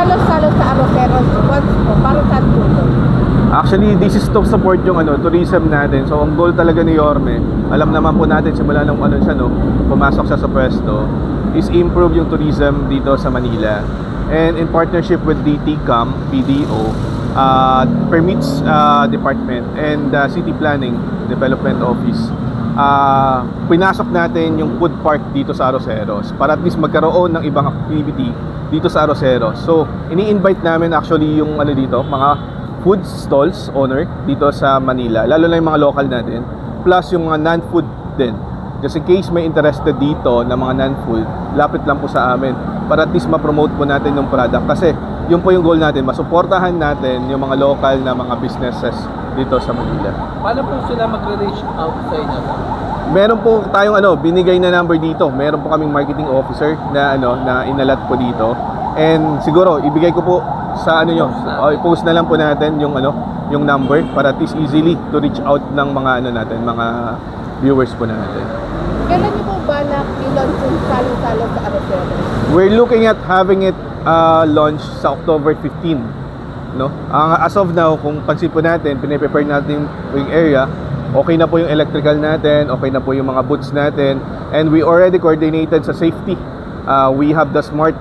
salo-salo sa Arroceros once po, para saan po ito? Actually, this is to support yung tourism natin. So, ang goal talaga ni Yorme, alam naman po natin simula nung siya, pumasok siya sa pwesto, is improve yung tourism dito sa Manila. And in partnership with the TCAM, PDO, Permits Department, and City Planning Development Office, pinasok natin yung food park dito sa Arroceros para at least magkaroon ng ibang activity dito sa Arroceros. So, ini-invite namin actually yung dito, mga food stalls owner dito sa Manila, lalo na yung mga local natin, plus yung mga non-food din. Just in case may interested dito na mga non-food, lapit lang po sa amin para at least ma-promote po natin yung product. Kasi yun po yung goal natin, masuportahan natin yung mga local na mga businesses dito sa Manila. Paano po sila mag-reach out sa inyo? Meron po tayong binigay na number dito. Meron po kaming marketing officer na na inalat po dito. And siguro ibigay ko po sa nyo, i-post na lang po natin yung yung number para at least easily to reach out ng mga natin, mga viewers po natin. Kailan niyo po balak i-launch yung salo-salo sa Arroceros? We're looking at having it launch sa October 15, no? As of now, kung pansin po natin, piniprepare natin yung area, okay na po yung electrical natin, okay na po yung mga booths natin, and we already coordinated sa safety. We have the smart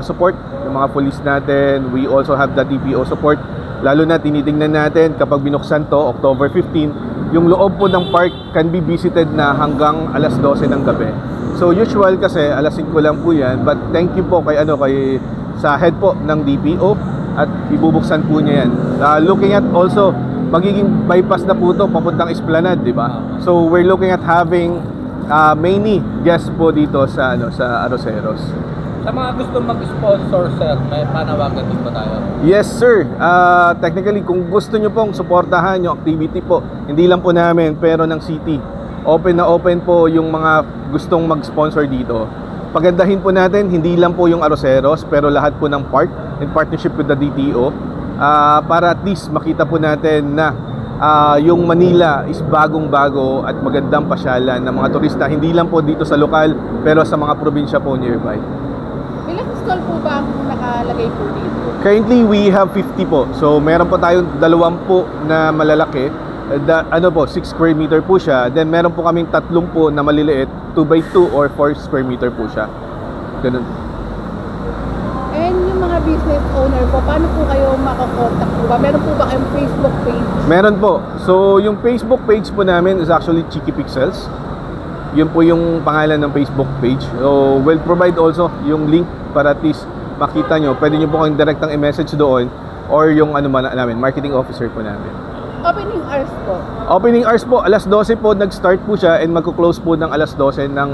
support, yung mga police natin. We also have the DPO support. Lalo na tinitingnan natin kapag binuksan to October 15, yung loob po ng park can be visited na hanggang alas 12 ng gabi. So usual kasi alas 5 lang po yan, but thank you po kay sa head po ng DPO at ibubuksan po niya yan. Looking at also magiging bypass na po to papuntang Esplanade, di ba? So we're looking at having many guests po dito sa sa Arroceros. Sa mga gusto mag-sponsor, sir, may panawagan din ba tayo? Yes, sir. Technically, kung gusto nyo pong suportahan yung activity po, hindi lang po namin, pero ng city. Open na open po yung mga gustong mag-sponsor dito. Pagandahin po natin, hindi lang po yung Arroceros, pero lahat po ng park in partnership with the DTO, para at least makita po natin na yung Manila is bagong-bago at magandang pasyalan ng mga turista, hindi lang po dito sa lokal, pero sa mga probinsya po nearby. Ilang stall po ba ang nakalagay po dito? Currently, we have 50 po. So, meron po tayong 20 na malalaki. 6 square meter po siya. Then, meron po kaming 3 po na maliliit, 2x2 or 4 square meter po siya. Ganun. And yung mga business owner po, paano po kayo makakontak po ba? Meron po ba kayong Facebook page? Meron po. So, yung Facebook page po namin is actually Cheeky Pixels. Yun po yung pangalan ng Facebook page. So, we'll provide also yung link para at least makita nyo. Pwede nyo po kayong direktang i-message doon or yung namin, marketing officer po namin. Opening hours po? Opening hours po, alas 12 po nag-start po siya and magko-close po ng alas 12 ng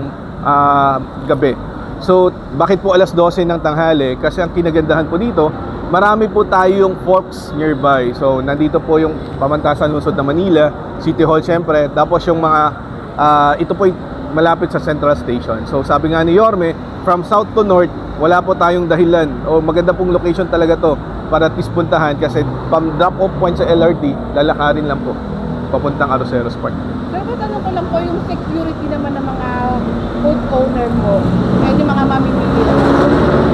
gabi. So, bakit po alas 12 ng tanghali? Kasi ang kinagandahan po dito, marami po tayong forks nearby. So, nandito po yung Pamantasan Lungsod ng Manila, City Hall syempre, tapos yung mga ito po malapit sa Central Station. So sabi nga ni Yorme, from south to north, wala po tayong dahilan o maganda pong location talaga to para at least puntahan kasi from drop-off point sa LRT, lalakarin lang po papuntang Arroceros Park. Sir, tanong ko lang po yung security naman ng mga food owner mo and yung mga mamimili lang.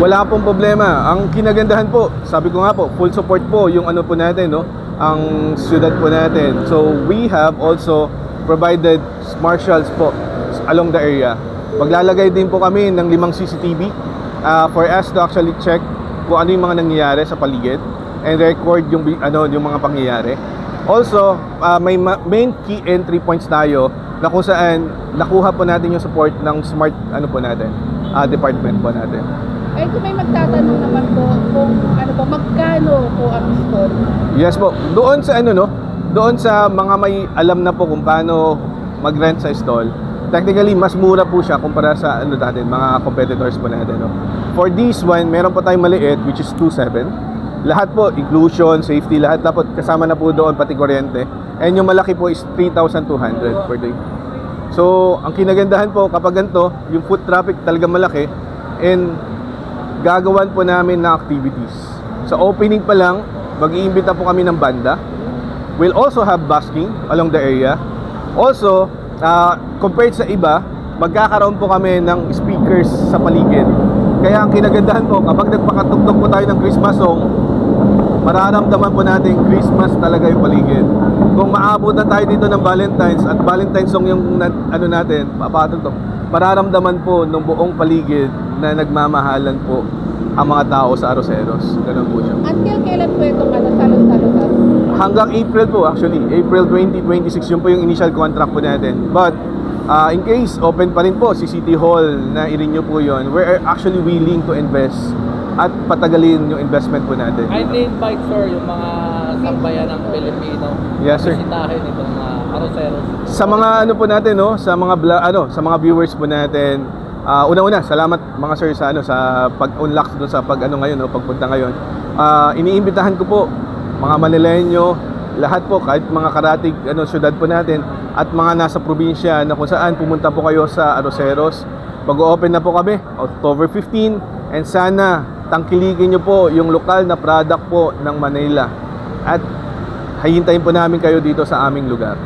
Wala pong problema. Ang kinagandahan po, sabi ko nga po, full support po yung po natin, no? Ang syudad po natin. So we have also provided marshals po along the area. Maglalagay din po kami ng 5 CCTV for us to actually check kung ano yung mga nangyayari sa paligid and record yung mga pangyayari. Also, may main key entry points tayo na kung saan nakuha po natin yung support ng smart department po natin. Eh kung may magtatanong naman po kung magkano po ang stall? Yes po. Doon sa doon sa mga may alam na po kung paano mag-rent sa stall, technically mas mura po siya kumpara sa natin, mga competitors po natin, no? For this one, meron pa tayong maliit which is 2.7. Lahat po, inclusion, safety, lahat dapat kasama na po doon, pati kuryente. And yung malaki po is 3,200 per day. So, ang kinagandahan po kapag ganito, yung foot traffic talaga malaki and gagawan po namin na activities. Sa opening pa lang, mag-iimbita po kami ng banda. We'll also have busking along the area. Also, compared sa iba, magkakaroon po kami ng speakers sa paligid. Kaya ang kinagandahan po, kapag nagpakatugtog po tayo ng Christmas song, mararamdaman po natin Christmas talaga yung paligid. Kung maabutan tayo dito ng Valentine's at Valentine's song yung ano natin, papatugtog, mararamdaman po ng buong paligid na nagmamahalan po ang mga tao sa Arroceros. Ganun po siya. Until kailan po itong salo-salo? Hanggang April po actually. April 2026 yun po yung initial contract po natin. But in case open pa rin po si City Hall na i-renew po yun, we're actually willing to invest at patagalin yung investment po natin. Kindly invite sir yung mga sambayan ng Pilipino. Yes, sir. Bisitahin itong mga Arroceros. Sa mga ano po natin, no, sa mga sa mga viewers po natin, una-una, salamat mga sir sa sa pag-unlock doon sa ngayon, no, pagpunta ngayon. Iniimbitahan ko po mga Manileño, lahat po, kahit mga karatig syudad po natin at mga nasa probinsya na kung saan pumunta po kayo sa Arroceros. Pag-open na po kami October 15 and sana tangkilikin nyo po yung lokal na product po ng Manila at hintayin po namin kayo dito sa aming lugar.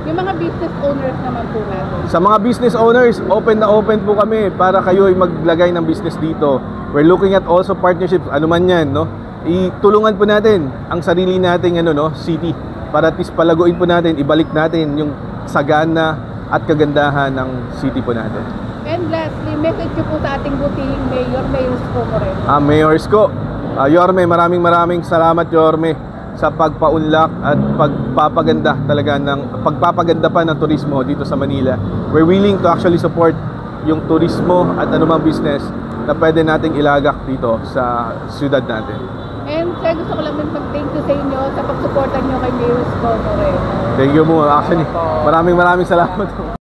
Yung mga business owners naman po natin. Sa mga business owners, open na open po kami para kayo ay maglagay ng business dito. We're looking at also partnerships, ano man yan, no? Itulungan po natin ang sarili nating city para at least palaguin po natin, ibalik natin yung sagana at kagandahan ng city po natin. And lastly, message nyo po sa ating butihing Mayor Isko Moreno. Mayor Isko, Yorme, maraming salamat Yorme sa pagpaunlak at pagpapaganda pa ng turismo dito sa Manila. We're willing to actually support yung turismo at anumang business na pwede nating ilagak dito sa siyudad natin. And sir, gusto ko lang din mag-thank you sa inyo sa pagsuportan nyo kay Mayor Isko Moreno. Thank you mo. Actually, maraming salamat.